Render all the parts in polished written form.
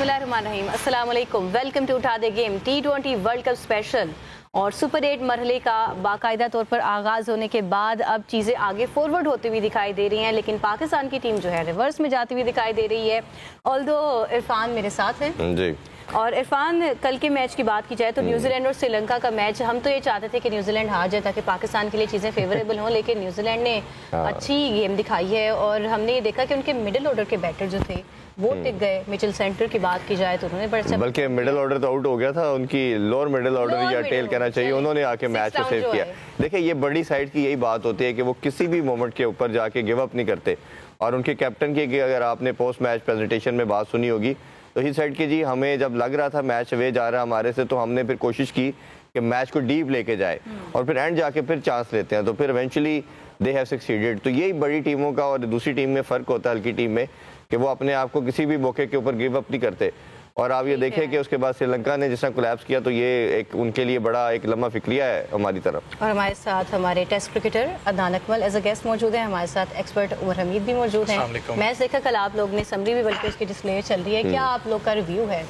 बिस्मिल्लाहिर्रहमानिर्रहीम, अस्सलाम वालेकुम। वेलकम टू उठा दे game T20 world cup special. और सुपर 8 मरहले का बाकायदा तौर पर आगाज़ होने के बाद अब चीज़ें आगे फॉरवर्ड होती हुई दिखाई दे रही हैं, लेकिन पाकिस्तान की टीम जो है रिवर्स में जाती हुई दिखाई दे रही है। ऑल्दो इरफान मेरे साथ है जी। और इरफान, कल के मैच की बात की जाए तो न्यूजीलैंड और श्रीलंका का मैच, हम तो ये चाहते थे कि न्यूजीलैंड हार जाए ताकि पाकिस्तान के लिए चीज़ें फेवरेबल हों, लेकिन न्यूजीलैंड ने अच्छी गेम दिखाई है और हमने ये देखा कि उनके मिडिल ऑर्डर के बैटर जो थे वो टिक गए। मिचेल सेंटर की बात की जाए तो उन्होंने बड़ा अच्छा, बल्कि मिडिल ऑर्डर तो आउट हो गया था, उनकी लोअर मिडिल ऑर्डर या टेल कहना चाहिए, उन्होंने आके मैच को सेव किया। देखिए, ये बड़ी साइड की यही बात होती है कि वो किसी भी मोमेंट के ऊपर जाके गिव अप नहीं करते। और उनके कैप्टन की अगर आपने पोस्ट मैच प्रेजेंटेशन में बात सुनी होगी तो ही साइड की, जी हमें जब लग रहा था मैच वे जा रहा है हमारे से, तो हमने फिर कोशिश की कि मैच को डीप लेके जाए और फिर एंड जाके फिर चांस लेते हैं, तो फिर इवेंचुअली दे हैव सक्सीडेड। तो यही बड़ी टीमों का और दूसरी टीम में फ़र्क होता है, हल्की टीम में, कि वो अपने आप को किसी भी मौके के ऊपर गिव अप नहीं करते। और आप ये देखें कि उसके बाद श्रीलंका ने जिस तरह कोलैप्स किया, तो ये एक उनके लिए बड़ा एक लम्हा फिक्रिया है हमारी तरफ। और हमारे साथ हमारे test cricketer Adnan Akmal as a guest मौजूद है, हमारे साथ एक्सपर्ट उमर हमीद भी मौजूद हैं। मैच देखा कल आप लोग ने, समरी भी बल्कि उसकी डिस्प्ले चल रही है, क्या आप लोग का रिव्यू है?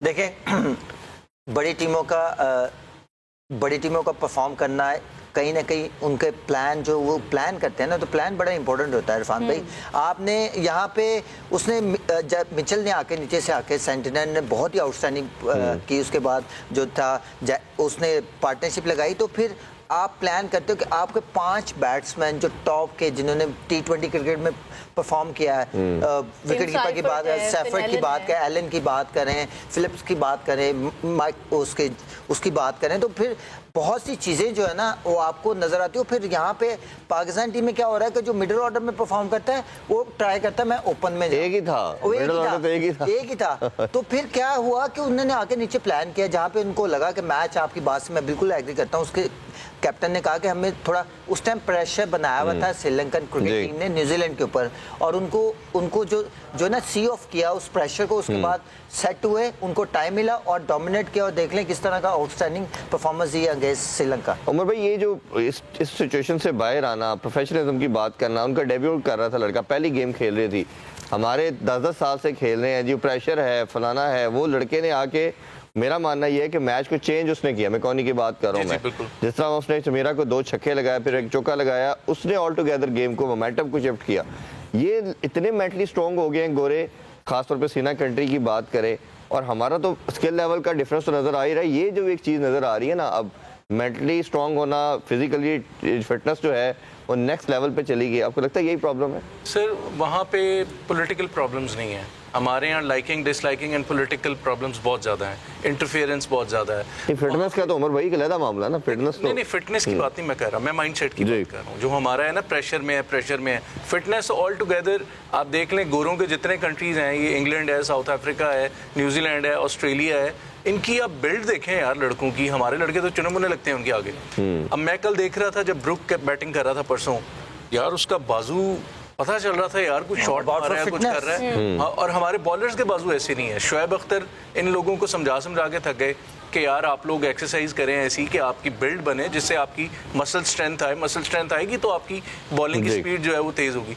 देखें, बड़ी टीमों का परफॉर्म करना है, कहीं ना कहीं उनके प्लान जो वो प्लान करते हैं ना, तो प्लान बड़ा इंपॉर्टेंट होता है। इरफान भाई, आपने यहाँ पे उसने जब मिचेल ने आके नीचे से आके सेंटिनल ने बहुत ही आउटस्टैंडिंग की, उसके बाद जो था उसने पार्टनरशिप लगाई, तो फिर आप प्लान करते हो कि आपके 5 बैट्समैन जो टॉप के, जिन्होंने T20 क्रिकेट में परफॉर्म किया है, विकेट कीपर की बात करें, सैफर्ड की बात करें, एलन की बात करें, फिलिप्स की बात करें, माइक उसकी बात करें, तो फिर बहुत सी चीज़ें जो है ना वो आपको नजर आती है। फिर यहाँ पे पाकिस्तान टीम में क्या हो रहा है कि जो मिडिल ऑर्डर में परफॉर्म करता है वो ट्राई करता है मैं ओपन में एक ही था। तो फिर क्या हुआ कि उन्होंने आके नीचे प्लान किया, जहाँ पे उनको लगा कि मैच, आपकी बात से मैं बिल्कुल एग्री करता हूँ, उसके कैप्टन ने कहा कि हमें थोड़ा उस टाइम प्रेशर बनाया हुआ था श्रीलंकन क्रिकेट टीम ने न्यूजीलैंड के ऊपर, और उनको जो ना सी ऑफ किया उस प्रेशर को, उसके बाद सेट हुए, उनको टाइम मिला और डोमिनेट किया। और देख लें किस तरह का आउटस्टैंडिंग परफॉर्मेंस दिया अगेंस्ट श्रीलंका। उमर भाई, ये जो इस सिचुएशन से बाहर आना, प्रोफेशनलिज्म की बात करना, उनका डेब्यू कर रहा था लड़का, पहली गेम खेल रही थी, हमारे 10-10 साल से खेल रहे हैं जी, प्रेशर है, फलाना है, वो लड़के ने आके, मेरा मानना यह है कि मैच को चेंज उसने किया। मैं कौनी की बात कर रहा हूँ, मैं जिस तरह उसने समीरा को 2 छक्के लगाया, फिर एक चौका लगाया, उसने ऑल टुगेदर गेम को, मोमेंटम को शिफ्ट किया। ये इतने मेंटली स्ट्रॉन्ग हो गए हैं गोरे, खासतौर पे सीना कंट्री की बात करें, और हमारा तो स्किल लेवल का डिफरेंस तो नजर आ ही रहा है। ये जो एक चीज़ नजर आ रही है ना, अब मेंटली स्ट्रॉन्ग होना, फिजिकली फिटनेस जो है वो नेक्स्ट लेवल पे चली गई। आपको लगता है यही प्रॉब्लम है? सर, वहाँ पे पॉलिटिकल प्रॉब्लम्स नहीं है, हमारे यहाँ liking disliking and political problems बहुत ज़्यादा हैं, इंटरफेरेंस बहुत ज़्यादा है। फिटनेस का तो उमर भाई का मामला ना, फिटनेस तो नहीं, फिटनेस की बात नहीं मैं कर रहा, मैं माइंडसेट की बात कर रहा हूँ। जो हमारा है ना, प्रेशर में है फिटनेस ऑल टुगेदर। आप देख लें, गोरों के जितने कंट्रीज़ हैं, ये इंग्लैंड है, साउथ अफ्रीका है, न्यूजीलैंड है, ऑस्ट्रेलिया है, इनकी आप बिल्ड देखें यार लड़कों की, हमारे लड़के तो चुने-मुने लगते हैं उनके आगे। अब मैं कल देख रहा था जब ब्रुक बैटिंग कर रहा था परसों, यार उसका बाजू पता चल रहा था यार, कुछ शॉट मार रहा है, कुछ कर रहा है। और हमारे बॉलर्स के बाजू ऐसे नहीं है। शुएब अख्तर इन लोगों को समझा के थक गए कि यार आप लोग एक्सरसाइज करें ऐसी कि आपकी बिल्ड बने, जिससे आपकी मसल स्ट्रेंथ आएगी तो आपकी बॉलिंग की स्पीड जो है वो तेज होगी।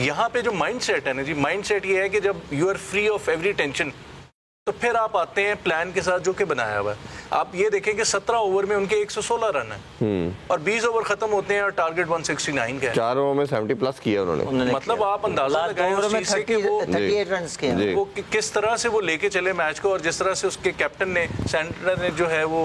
यहाँ पे जो माइंड सेट है ना जी, माइंड सेट ये है कि जब you are free of every tension, तो फिर आप आते हैं प्लान के साथ जो कि बनाया हुआ है। आप ये देखें कि 17 ओवर में उनके 116 रन है और 20 ओवर खत्म होते हैं और टारगेट 169 का है। 4 ओवर में 70 प्लस किया उन्होंने। मतलब आप अंदाजा लगाएं उस चीज से कि वो 38 रन किए, वो किस तरह से वो लेके चले मैच को। और जिस तरह से उसके कैप्टन ने, सेंटर ने जो है वो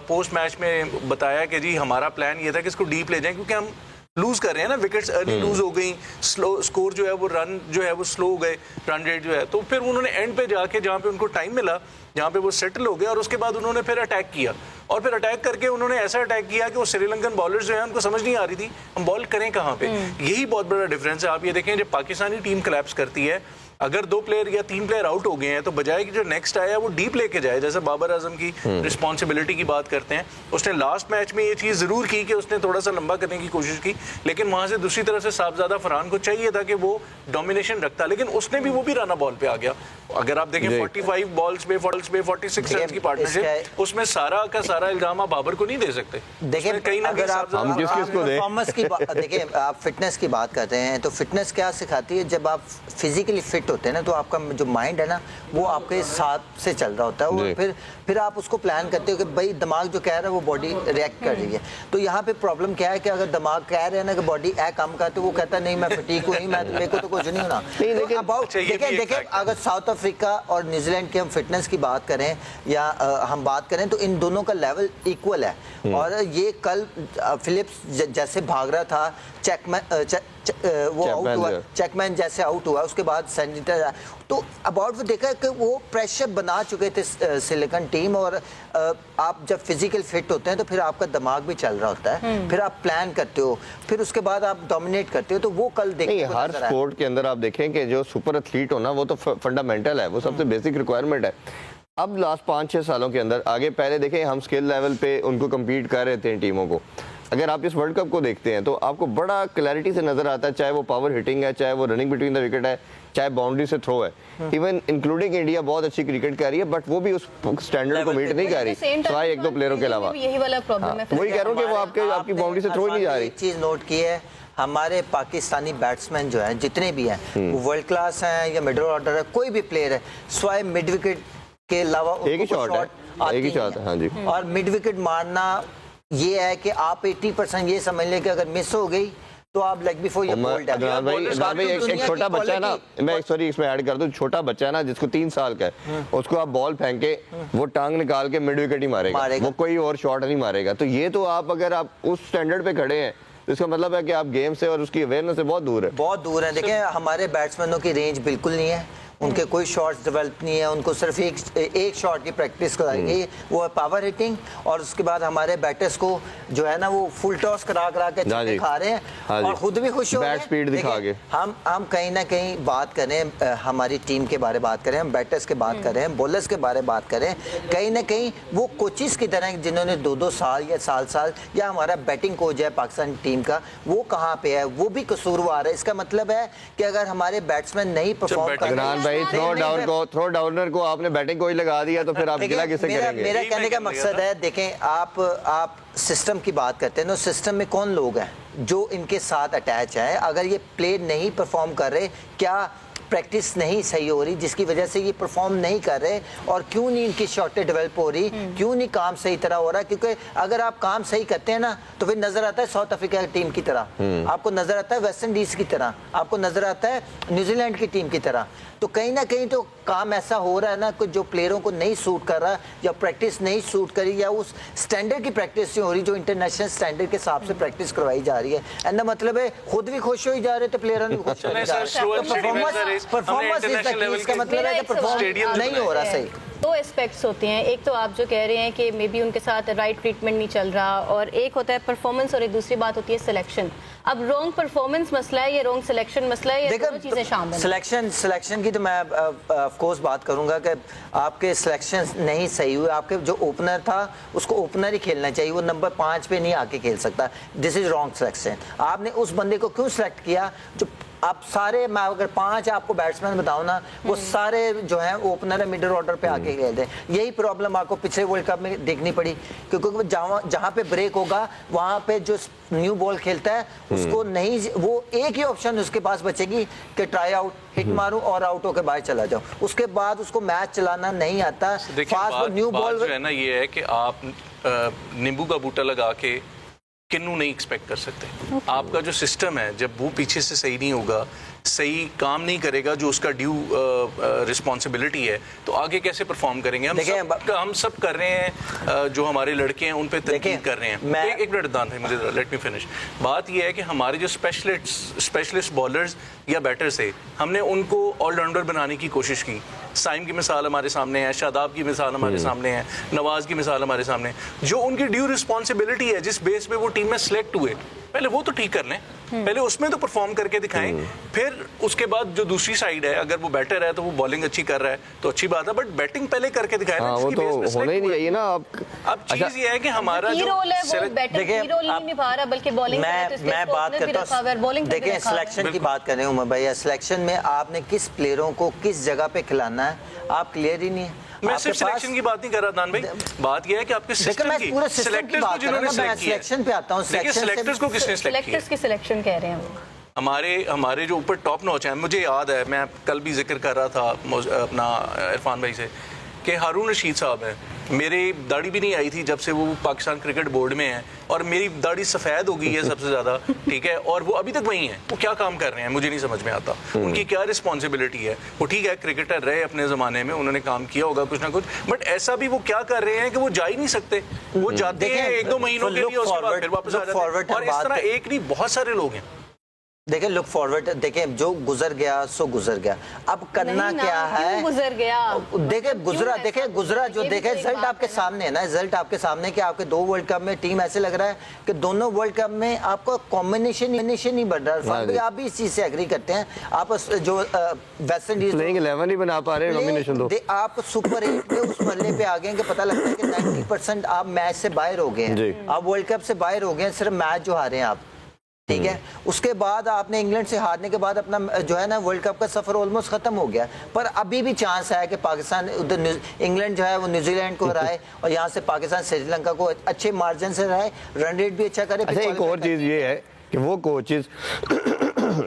पोस्ट मैच में बताया कि जी हमारा प्लान ये था कि इसको डीप ले जाएं, क्योंकि हम लूज कर रहे हैं ना, विकेट्स अर्ली लूज हो गई, स्लो स्कोर जो है वो, रन जो है वो स्लो हो गए, रन रेट जो है। तो फिर उन्होंने एंड पे जाके, जहाँ पे उनको टाइम मिला, जहाँ पे वो सेटल हो गए, और उसके बाद उन्होंने फिर अटैक किया। और फिर अटैक करके उन्होंने ऐसा अटैक किया कि वो श्रीलंकन बॉलर्स जो है उनको समझ नहीं आ रही थी हम बॉल करें कहाँ पे। यही बहुत बड़ा डिफरेंस है। आप ये देखें, जब पाकिस्तानी टीम कोलैप्स करती है, अगर 2 प्लेयर या 3 प्लेयर आउट हो गए हैं, तो बजाय कि जो नेक्स्ट आया वो डीप लेके जाए, जैसे बाबर आजम की रिस्पॉन्सिबिलिटी की बात करते हैं, उसने लास्ट मैच में ये चीज़ ज़रूर की कि उसने थोड़ा सा लंबा करने की कोशिश की, लेकिन वहाँ से दूसरी तरफ से साहबजादा फरहान को चाहिए था कि वो डोमिनेशन रखता, लेकिन उसने भी, वो भी राना बॉल पे आ गया अगर आप देखें जी। 45 बॉल्स पे 46 रन की पार्टनरशिप, उसमें सारा का सारा इल्जाम आप बाबर को नहीं दे सकते। देखिए उसमें कहीं ना कहीं अगर आप हम किस-किस को दें? परफॉर्मेंस की देखिए आप फिटनेस की बात करते हैं तो फिटनेस क्या सिखाती है, जब आप फिजिकली फिट होते हैं ना तो आपका जो माइंड है ना वो आपके साथ से चल रहा होता है, जी। और फिर आप उसको प्लान करते हो कि भाई दिमाग जो कह रहा है वो बॉडी रिएक्ट कर रही है। तो यहाँ पे प्रॉब्लम क्या है कि अगर दिमाग कह रहे हैं ना कि बॉडी ए काम का, तो वो कहता है नहीं मैं फटीक हूँ, नहीं मैं मेरे को तो कुछ नहीं होना। नहीं, लेकिन- अबाउट अच्छा, ये भी देखिए एक देखिए fact है। अगर साउथ अफ्रीका और न्यूजीलैंड की हम फिटनेस की बात करें या हम बात करें तो इन दोनों का लेवल इक्वल है। और ये कल फिलिप्स जैसे भाग रहा था, वो आउट चैपमैन हुआ, जो। चेकमैन जैसे आउट हुआ, उसके बाद सैनिटर, तो अबाउट वो देखा कि वो प्रेशर बना चुके थे सिलिकन टीम। और आप जब फिजिकल फिट होते हैं तो फिर आपका दिमाग भी चल रहा होता है, फिर आप प्लान करते हो, फिर उसके बाद आप डोमिनेट करते हो। तो वो कल देखने नहीं, को हर नजर आया। स्पोर्ट के अंदर आप देखें कि जो सुपर एथलीट होना वो तो फंडामेंटल है, वो सबसे बेसिक रिक्वायरमेंट है। अब लास्ट 5-6 सालों के अंदर आगे पहले देखें हम स्किल लेवल पे उनको कम्पीट कर रहे थे टीमों को। अगर आप इस वर्ल्ड कप को देखते हैं तो आपको बड़ा क्लैरिटी से नजर आता है, चाहे वो पावर हिटिंग है, चाहे वो रनिंग बिटवीन द विकेट है, चाहे बाउंड्री से थ्रो है। इवन इंक्लूडिंग इंडिया बहुत अच्छी क्रिकेट कर रही है, बट वो भी उस स्टैंडर्ड को मीट नहीं कर रही, सिवाय 1-2 प्लेयरों के अलावा। यही वाला प्रॉब्लम है। वही कह रहा हूँ कि वो आपकी बाउंड्री से थ्रो ही नहीं जा रही। एक चीज नोट की है, हमारे पाकिस्तानी बैट्समैन जो हैं जितने भी हैं वो वर्ल्ड क्लास हैं या मिडिल ऑर्डर है, कोई भी प्लेयर है, स्वाय मिड विकेट के अलावा एक ही शॉट है, एक ही शॉट है, हाँ जी। और मिड विकेट मारना ये है कि आप 80% ये समझ लें कि अगर मिस हो गई तो आप लेग बिफोर ये बोल्ड है। अदनान भाई, एक छोटा बच्चा है ना, मैं सॉरी इसमें ऐड कर दूं, छोटा बच्चा है ना जिसको 3 साल का है, उसको आप बॉल फेंके वो टांग निकाल के मिड विकेट ही मारेगा, वो कोई और शॉट नहीं मारेगा। तो ये तो आप अगर आप उस स्टैंडर्ड पे खड़े हैं तो इसका मतलब है कि आप गेम से और उसकी अवेयरनेस से बहुत दूर है। बहुत दूर है। देखिए हमारे बैट्समैनों की रेंज बिल्कुल नहीं है, उनके कोई शॉट्स डेवलप नहीं है, उनको सिर्फ एक शॉट की प्रैक्टिस कराएंगे, वो है पावर हिटिंग। और उसके बाद हमारे बैटर्स को जो है ना वो फुल टॉस करा करा के छक्के खा रहे हैं और खुद भी खुश हो रहे हैं। बैट स्पीड दिखा के हम कहीं ना कहीं बात करें, हमारी टीम के बारे बात करें, हम बैटर्स के बात करें, बॉलर्स के बारे बात करें, कहीं ना कहीं वो कोचिस की तरह जिन्होंने 2-2 साल या साल या हमारा बैटिंग कोच है पाकिस्तान टीम का, वो कहाँ पे है, वो भी कसूरवार है। इसका मतलब है कि अगर हमारे बैट्समैन नहीं परफॉर्म कर रहे, थ्रो डाउनर को आपने बैटिंग को ही लगा दिया तो फिर आप गिला किसे करेंगे? मेरा कहने का मकसद है, देखें आप सिस्टम की बात करते हैं ना, सिस्टम में कौन लोग हैं जो इनके साथ अटैच है। अगर ये प्ले नहीं परफॉर्म कर रहे, क्या प्रैक्टिस नहीं सही हो रही जिसकी वजह से ये परफॉर्म नहीं कर रहे, और क्यों नहीं इनकी शॉटें डेवलप हो रही, क्यों नहीं काम सही तरह हो रहा? क्योंकि अगर आप काम सही करते हैं ना तो फिर नजर आता है साउथ अफ्रीका की टीम की तरह, आपको नजर आता है वेस्ट इंडीज की तरह, आपको नजर आता है न्यूजीलैंड की टीम की तरह। तो कहीं ना कहीं तो काम ऐसा हो रहा है ना कि जो प्लेयरों को नहीं सूट कर रहा, या प्रैक्टिस नहीं सूट करी, या उस स्टैंडर्ड की प्रैक्टिस नहीं हो रही जो इंटरनेशनल स्टैंडर्ड के हिसाब से प्रैक्टिस करवाई जा रही है। एंड मतलब है खुद भी खुश हो ही जा रहे थे, प्लेयरों भी खुश हो जा रहे। परफॉर्मेंस इसका मतलब है कि परफॉर्म नहीं हो रहा सही। 2 एस्पेक्ट्स होते हैं, एक तो आप जो कह रहे हैं कि मे बी उनके साथ राइट ट्रीटमेंट नहीं चल रहा, और एक होता है परफॉर्मेंस और एक दूसरी बात होती है सिलेक्शन। अब रॉन्ग परफॉर्मेंस मसला है या रॉन्ग सिलेक्शन मसला है, या दोनों चीजें शामिल हैं? सिलेक्शन की तो मैं ऑफ कोर्स बात करूंगा कि आपके सिलेक्शन नहीं सही हुए। आपके जो ओपनर था उसको ओपनर ही खेलना चाहिए, वो नंबर 5 पे नहीं आके खेल सकता। This is wrong selection. आपने उस बंदे को क्यों सिलेक्ट किया जो आप सारे, मैं अगर 5 आपको बैट्समैन बताऊं ना, वो सारे जो हैं ओपनर है, मिडिल ऑर्डर पे आके खेलते हैं। यही प्रॉब्लम आपको पिछले वर्ल्ड कप में देखनी पड़ी, क्योंकि जहाँ पे ब्रेक होगा वहाँ पे जो न्यू बॉल खेलता है उसको नहीं, वो एक ही ऑप्शन उसके पास बचेगी कि ट्राई आउट, हिट मारूं और आउट होकर बाहर चला जाऊं। उसके बाद उसको मैच चलाना नहीं आता। फास्ट न्यू बॉल जो है ना, ये है कि आप नींबू का बूटा लगा के किन्नू नहीं एक्सपेक्ट कर सकते। आपका जो सिस्टम है जब वो पीछे से सही नहीं होगा, सही काम नहीं करेगा जो उसका ड्यू रिस्पॉन्सिबिलिटी है, तो आगे कैसे परफॉर्म करेंगे? हम सब कर रहे हैं, जो हमारे लड़के हैं उन पे तनकीद कर रहे हैं। एक मिनट दान है, मुझे लेट मी फिनिश। बात यह है कि हमारे जो स्पेशलिस्ट बॉलर्स या बैटर्स थे, हमने उनको ऑलराउंडर बनाने की कोशिश की। साइम की मिसाल हमारे सामने है, शादाब की मिसाल हमारे सामने है, नवाज की मिसाल हमारे सामने है। जो उनकी ड्यू रिस्पॉन्सिबिलिटी है, जिस बेस पे वो टीम में सिलेक्ट हुए, पहले वो तो ठीक कर लें। पहले उसमें तो परफॉर्म करके दिखाएं, फिर उसके बाद जो दूसरी साइड है अगर वो बैटर है तो वो बॉलिंग अच्छी कर रहा है तो अच्छी बात है, बट बैटिंग पहले करके दिखाएं ना, वो जिसकी तो base पे होना ही select नहीं चाहिए ना। अब चीज ये है कि हमारा की जो रोल है वो select- बैटर देखिए, की रोल नहीं निभा रहा बल्कि बॉलिंग मैं बात करता हूँ, देखिए सिलेक्शन की बात कर रहे हूँ मैं भैया। सिलेक्शन में आपने किस प्लेयरों को किस जगह पे खिलाना है आप क्लियर ही नहीं है। मैं आपके सिर्फ सिलेक्शन की बात नहीं कर रहा दान भाई, बात यह है कि आपके देखिए सिस्टम मैं की पूरे सिस्टम की बात कर रहा हूँ ना, मैं सिलेक्शन पे आता हूँ। सिलेक्टर्स को किसने सिलेक्ट किया? सिलेक्टर्स की सिलेक्शन कह रहे हैं वो। हमारे जो ऊपर टॉप नॉच हैं, मुझे याद है मैं कल भी जिक्र कर रहा था अपना इरफान भाई से कि हारून रशीद साहब हैं, मेरी दाढ़ी भी नहीं आई थी जब से वो पाकिस्तान क्रिकेट बोर्ड में हैं और मेरी दाढ़ी सफ़ेद हो गई है सबसे ज़्यादा, ठीक है, और वो अभी तक वही हैं। वो क्या काम कर रहे हैं मुझे नहीं समझ में आता, उनकी क्या रिस्पॉन्सिबिलिटी है। वो ठीक है क्रिकेटर रहे अपने ज़माने में, उन्होंने काम किया होगा कुछ ना कुछ, बट ऐसा भी वो क्या कर रहे हैं कि वो जा ही नहीं सकते। वो जाते हैं 1-2 महीनों के लिए, उसके बाद फिर वापस आ जाते हैं, और इस तरह एक नहीं बहुत सारे लोग हैं। देखिए लुक फॉरवर्ड, देखिए जो गुजर गया सो गुजर गया, अब करना क्या है। गुजर गया देखिए गुजरा, देखिए गुजरा जो देखे रिजल्ट आपके सामने है ना, रिजल्ट आपके सामने कि आपके 2 वर्ल्ड कप में टीम ऐसे लग रहा है कि दोनों वर्ल्ड कप में आपको कॉम्बिनेशन ही बढ़ रहा है। आप भी इस चीज से एग्री करते हैं। आप जो वेस्ट इंडीज 11 ही बना पा रहे हैं कॉम्बिनेशन तो आप सुपर 8 में उस मरले पे आ गए कि पता लगता है कि 90% आप मैच से बाहर हो गए हैं, आप वर्ल्ड कप से बाहर हो गए हैं, सिर्फ मैच जो हारे हैं आप, ठीक है। उसके बाद आपने इंग्लैंड से हारने के बाद अपना जो है ना वर्ल्ड कप का सफर ऑलमोस्ट खत्म हो गया, पर अभी भी चांस है कि पाकिस्तान उधर इंग्लैंड जो है वो न्यूजीलैंड को हराए और यहाँ से पाकिस्तान श्रीलंका को अच्छे मार्जिन से हराए, रन रेट भी अच्छा करे। अच्छा एक और चीज़ ये है कि वो कोचेस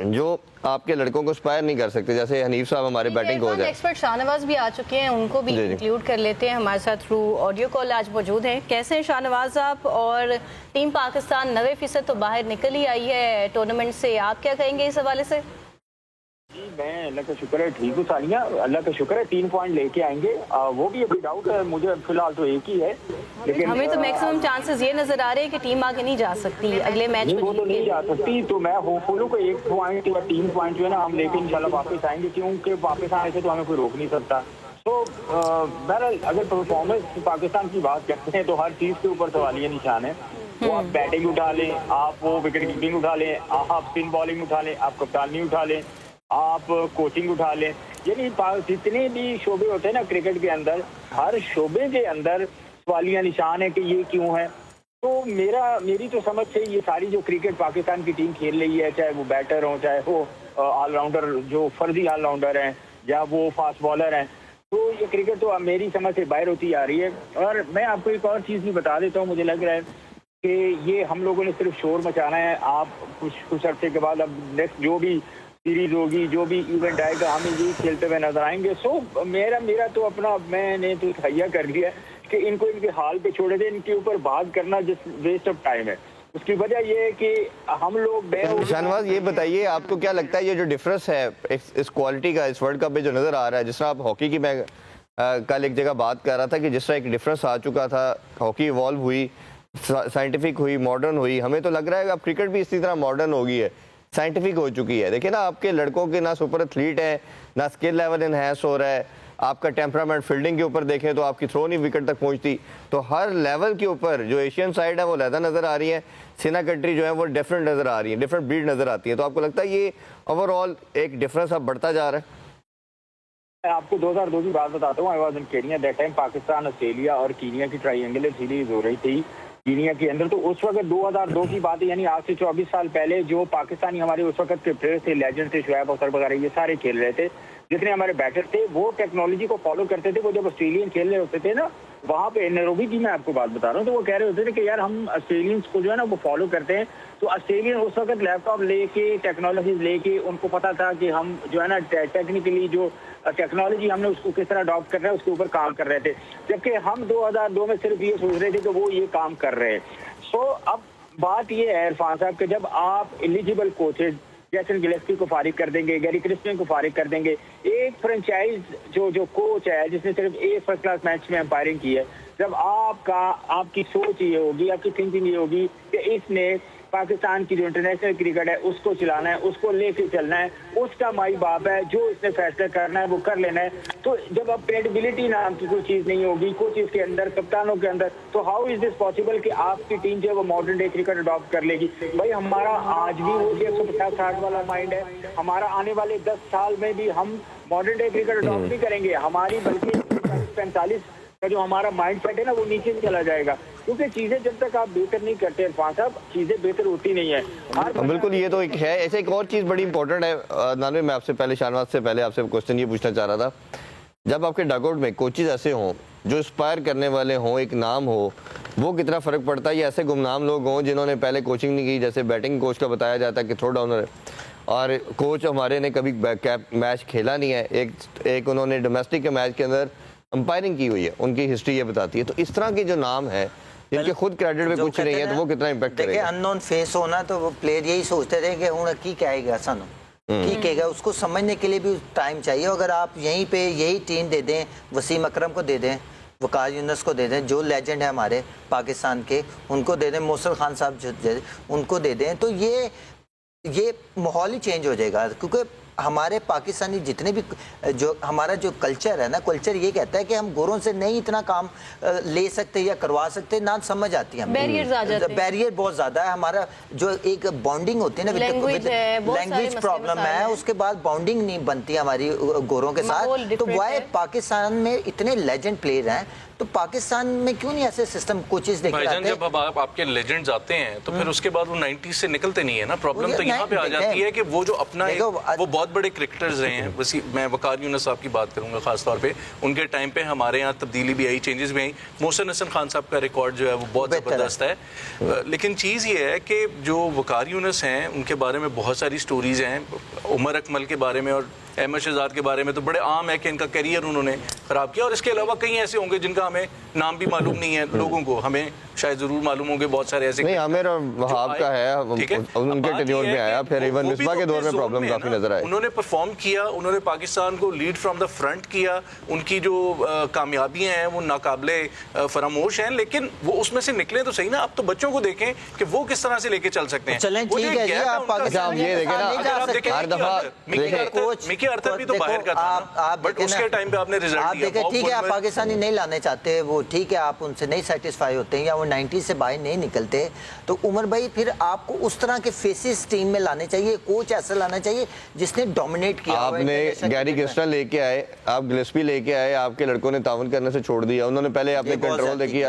जो आपके लड़कों को इंस्पायर नहीं कर सकते, जैसे हनीफ साहब हमारे बैटिंग कोच हैं। एक्सपर्ट शाहनवाज भी आ चुके हैं, उनको भी इंक्लूड कर लेते हैं हमारे साथ थ्रू ऑडियो कॉल आज मौजूद हैं। कैसे हैं शाहनवाज आप? और टीम पाकिस्तान 90% तो बाहर निकल ही आई है टूर्नामेंट से, आप क्या कहेंगे इस हवाले से? जी मैं अल्लाह का शुक्र है ठीक हूँ सालिया, अल्लाह का शुक्र है 3 पॉइंट लेके आएंगे। वो भी अभी डाउट है मुझे, फिलहाल तो एक ही है, लेकिन हमें तो मैक्सिमम चांसेस ये नजर आ रहे हैं कि टीम आगे नहीं जा सकती अगले मैच में। वो तो नहीं जा सकती, तो मैं होपफुल हूँ कि 1 पॉइंट या 3 पॉइंट जो है ना हम लेके इंशाल्लाह वापस आएंगे, क्योंकि वापस आने से तो हमें कोई रोक नहीं सकता। तो बहरहाल अगर परफॉर्मेंस पाकिस्तान की बात करते हैं तो हर चीज़ के ऊपर सवालिया निशान है। वो आप बैटिंग उठा लें, आप वो विकेट कीपिंग उठा लें, आप स्पिन बॉलिंग उठा लें, आप कप्तानी उठा लें, आप कोचिंग उठा लें, यानी जितने भी शोबे होते हैं ना क्रिकेट के अंदर, हर शोबे के अंदर सवालिया निशान है कि ये क्यों है। तो मेरी तो समझ से ये सारी जो क्रिकेट पाकिस्तान की टीम खेल रही है, चाहे वो बैटर हो, चाहे वो ऑलराउंडर जो फर्जी ऑलराउंडर हैं या वो फास्ट बॉलर हैं, तो ये क्रिकेट तो मेरी समझ से बाहर होती आ रही है। और मैं आपको एक और चीज़ भी बता देता हूँ, मुझे लग रहा है कि ये हम लोगों ने सिर्फ शोर मचाना है। आप कुछ अर्से के बाद अब नेक्स्ट जो भी सीरीज होगी, जो भी इवेंट आएगा, हम यही खेलते हुए नजर आएंगे। सो मेरा तो अपना मैंने तो तैयार कर लिया कि इनको इनके हाल पे छोड़े थे, इनके ऊपर बात करना जिस वेस्ट ऑफ टाइम है। उसकी वजह ये है कि हम लोग शाहनवाज ये बताइए आपको क्या लगता है ये जो डिफरेंस है इस क्वालिटी का इस वर्ल्ड कप में जो नज़र आ रहा है, जिस तरह आप हॉकी की मैं कल एक जगह बात कर रहा था कि जिस तरह एक डिफरेंस आ चुका था, हॉकी इवॉल्व हुई, साइंटिफिक हुई, मॉडर्न हुई, हमें तो लग रहा है कि अब क्रिकेट भी इसी तरह मॉडर्न हो गई है, साइंटिफिक हो चुकी है। देखिए ना आपके लड़कों के ना सुपर एथलीट है, ना स्किल लेवल इनहैंस हो रहा है, आपका टेम्परामेंट फील्डिंग के ऊपर देखें तो आपकी थ्रो नहीं विकेट तक पहुंचती, तो हर लेवल के ऊपर जो एशियन साइड है वो लहदा नज़र आ रही है, सीना कंट्री जो है वो डिफरेंट नज़र आ रही है, डिफरेंट ब्रीड नज़र आती है। तो आपको लगता है ये ओवरऑल एक डिफरेंस अब बढ़ता जा रहा है? मैं आपको 2002 की बात बताता हूँ। I was in Kenya that time, Pakistan, Australia और कीनिया की ट्रायंगुलर सीरीज हो रही थी कीनिया के अंदर। तो उस वक्त 2002 की बात है, यानी आज से 24 साल पहले जो पाकिस्तानी हमारे उस वक्त के प्लेयर थे, लेजेंड थे, शुएब अख्तर वगैरह, ये सारे खेल रहे थे। जितने हमारे बैटर थे वो टेक्नोलॉजी को फॉलो करते थे। वो जब ऑस्ट्रेलियन खेल रहे होते थे ना, वहाँ पे नैरोबी की मैं आपको बात बता रहा हूँ, तो वो कह रहे होते थे कि यार हम ऑस्ट्रेलियंस को जो है ना वो फॉलो करते हैं। तो ऑस्ट्रेलियन उस वक्त लैपटॉप लेके, टेक्नोलॉजी लेके, उनको पता था कि हम जो है ना टेक्निकली जो टेक्नोलॉजी हमने उसको किस तरह अडॉप्ट कर रहे हैं, उसके ऊपर काम कर रहे थे। जबकि हम 2002 में सिर्फ ये सोच रहे थे कि वो ये काम कर रहे हैं। सो अब बात ये है इरफान साहब कि जब आप एलिजिबल कोचेज जैसन गिलेस्पी को फारिग कर देंगे, गैरी क्रिस्टियन को फारिग कर देंगे, एक फ्रेंचाइज जो कोच है जिसने सिर्फ एक फर्स्ट क्लास मैच में अंपायरिंग की है, जब आपकी सोच ये होगी, आपकी थिंकिंग ये होगी कि इसने पाकिस्तान की जो इंटरनेशनल क्रिकेट है उसको चलाना है, उसको लेके चलना है, उसका माई बाप है, जो इसने फैसला करना है वो कर लेना है। तो जब अब क्रेडिबिलिटी नाम की कोई चीज नहीं होगी कोचेस के अंदर, कप्तानों के अंदर, तो हाउ इज दिस पॉसिबल कि आपकी टीम जो है वो मॉडर्न डे क्रिकेट अडॉप्ट कर लेगी? भाई हमारा आज भी वो 150-60 वाला माइंड है, हमारा आने वाले 10 साल में भी हम मॉडर्न डे क्रिकेट अडॉप्ट नहीं करेंगे, हमारी बल्कि 45 का जो हमारा माइंड सेट है ना वो नीचे चला जाएगा, क्योंकि चीजें जब तक आप बेहतर नहीं करते इरफान साहब, चीजें बेहतर होती नहीं है। बिल्कुल, ये तो एक है। ऐसे एक और चीज़ बड़ी इंपॉर्टेंट है नानवे, मैं आपसे पहले शाहनवाज से पहले आपसे क्वेश्चन ये पूछना चाह रहा था, जब आपके डगआउट में कोचेज ऐसे हों जो इंस्पायर करने वाले हों, एक नाम हो, वो कितना फ़र्क पड़ता है? ये ऐसे गुमनाम लोग हों जिन्होंने पहले कोचिंग नहीं की, जैसे बैटिंग कोच का बताया जाता है कि थ्रो डाउनर है, और कोच हमारे ने कभी मैच खेला नहीं है, एक उन्होंने डोमेस्टिक के मैच के अंदर अंपायरिंग की हुई है, उनकी हिस्ट्री ये बताती है। तो इस तरह के जो नाम है जिनके खुद क्रेडिट पे कुछ नहीं है, तो वो कितना इम्पैक्ट करेगा? देखिए, अननोन फेस होना तो वो प्लेयर यही सोचते थे कि हूँ की कहेगा सानू, की कहेगा, उसको समझने के लिए भी टाइम चाहिए। अगर आप यहीं पे यही टीम दे दें, वसीम अकरम को दे दें, वकार यूनुस को दे दें, जो लेजेंड है हमारे पाकिस्तान के, उनको दे दें, मोसल खान साहब जो उनको दे दें, तो ये माहौल ही चेंज हो जाएगा। क्योंकि हमारे पाकिस्तानी जितने भी जो हमारा जो कल्चर है ना, कल्चर ये कहता है कि हम गोरों से नहीं इतना काम ले सकते या करवा सकते, ना समझ आती है, बैरियर्स आ जाते हैं, बैरियर बहुत ज्यादा है। हमारा जो एक बॉन्डिंग होती है ना, लैंग्वेज प्रॉब्लम है, उसके बाद बॉन्डिंग नहीं बनती हमारी गोरों के साथ। तो वाई पाकिस्तान में इतने लेजेंड प्लेयर हैं, तो पाकिस्तान में क्यों नहीं ऐसे सिस्टम कोचेस देखे जाते? जब अब आपके लेजेंड्स आते हैं तो फिर उसके बाद वो 90s से निकलते नहीं है ना। प्रॉब्लम तो यहाँ पे आ जाती है कि वो जो अपना वो बहुत बड़े क्रिकेटर्स रहे हैं, बस मैं वकार यूनुस साहब की बात करूंगा खास तौर पे, उनके टाइम पे हमारे यहाँ तब्दीली भी आई, चेंजेस भी आई। मोहसिन हसन खान साहब का रिकॉर्ड जो है वो बहुत ज़बरदस्त है। लेकिन चीज़ ये है कि जो वकार यूनुस हैं उनके बारे में बहुत सारी स्टोरीज हैं, उमर अकमल के बारे में और अहमद शहजाद के बारे में तो बड़े आम है कि इनका करियर उन्होंने ख़राब किया। और इसके अलावा कई ऐसे होंगे जिनका हमें नाम भी मालूम नहीं है लोगों को, हमें शायद जरूर मालूम होंगे बहुत सारे ऐसे। नहीं, आमिर और वहाब का है, उनके टेन्योर में आया, फिर इवन मिसबा के दौर में प्रॉब्लम काफ़ी नजर आए। उन्होंने परफॉर्म किया, उन्होंने पाकिस्तान को लीड फ्रॉम द फ्रंट किया, उनकी जो कामयाबियां हैं वो नाकाबिले फरामोश हैं, लेकिन वो उसमें से निकले तो सही ना। अब तो बच्चों को देखें कि वो किस तरह से लेके चल सकते हैं। चलें, ठीक है जी, आप पाकिस्तान ये देखें ना, हर दफा मिकी अर्थर भी तो बाहर का था, बट उसके टाइम पे आपने रिजल्ट दिया। ठीक है, आप पाकिस्तानी नहीं लाने चाहते, वो ठीक है, आप उनसे नहीं सेटिस्फाई होते हैं या वो 90 से बाहर नहीं निकलते, तो उमर भाई फिर आपको उस तरह के फेसेस टीम में लाने चाहिए, कोच ऐसा लाना चाहिए जिसने डोमिनेट किया। आपने गैरी क्रिस्टल लेके आए, आप गिलेस्पी लेके आए, आपके लड़कों ने ताउन करने से छोड़ दिया। उन्होंने पहले आपने कंट्रोल देखिए,